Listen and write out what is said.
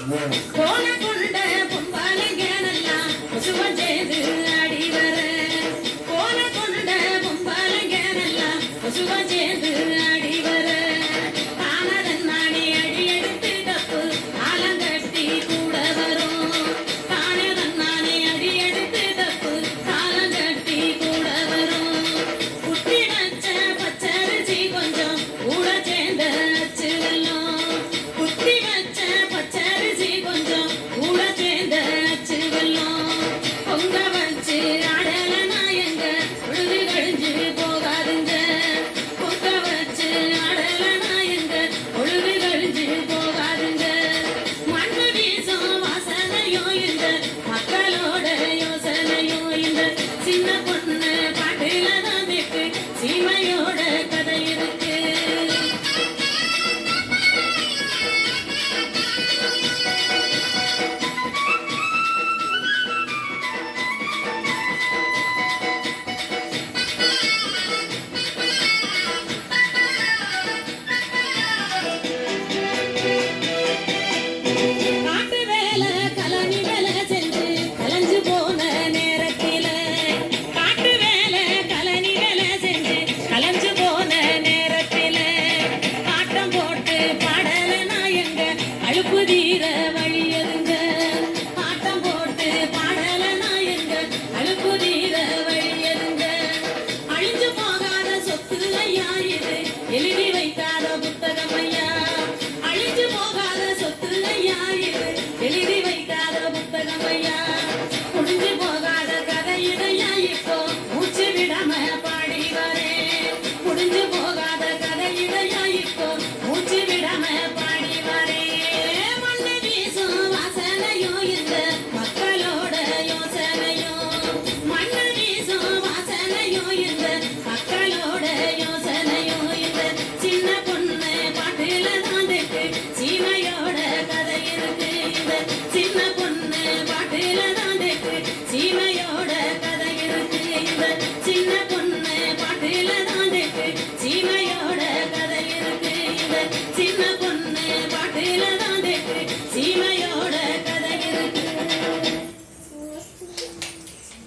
கோல கொண்ட பொம்பாலங்க நல்லா சுவஞ்சேது ஆடி வர கோல கொண்ட பொம்பாலங்க நல்லா சுவஞ்சேது ஆடி வர தானதன் நானே அடி எடுத்து தப்பு ஆலங்கட்டி கூட வரும் தானதன் நானே அடி எடுத்து தப்பு ஆலங்கட்டி கூட வரும் குட்டி வச்ச பச்சரிசி கொஞ்சம் கூட சேர்ந்த அச்சு வெல்லம் குட்டி வச்ச பச்சரிசி கொஞ்சம் கூட சேர்ந்த அச்சு வெல்லம் பொங்க வச்சு ஆடல நாயங்க உழுது கழிஞ்சு போகாதுங்க பொங்க வச்சு ஆடல நாயங்க உழுது கழிஞ்சு போகாதுங்க மண்ணு வீசும் வாசனையோ இந்த மக்களோட யோசனையோ இந்த சின்ன பொண்ணு பாட்டுல தான் இருக்கு சீமையோட கதை இருக்கு காட்டு வேலை கலனி வேலை செஞ்சு கலைஞ்சு போன நேரத்தில காட்டு வேலை கலனி வேலை செஞ்சு கலைஞ்சு போன நேரத்தில ஆட்டம் போட்டு பாடல நாயங்க அழுப்பு தீர வழியதுங்க ஆட்டம் போட்டு பாடல நாயங்க அழுப்பு தீர வழியதுங்க அழிஞ்சு போகாத சொத்து ஐயா இது எழுதி வைக்காத புத்தகம் ஐயா அழிஞ்சு போகாத சொத்து ஐயா இது எழுதி வைக்காத புத்தகம் ஐயா முடிஞ்சு போகாத கதை இதையா இப்போ மூச்சு விடாம பாடி வரேன் முடிஞ்சு போகாத கதை இதையா இப்போ மூச்சு விடாம பாடி வரேன் மண்ணு வீசும் வாசனையோ இந்த மக்களோட யோசனையோ மண்ணு வீசும் வாசனையோ இந்த மக்களோட யோசனையோ இந்த சின்ன பொண்ணு பாட்டுல தான் இருக்கு சீமையோட கதை இருக்கு இந்த சின்ன பொண்ணு பாட்டுல தான் இருக்கு சீமையோட கதை இருக்கு இந்த சின்ன பொண்ணு பாட்டுல தான் இருக்கு சீமையோட கதை இருக்கு இந்த சின்ன பொண்ணு பாட்டுல தான் இருக்கு சீமையோட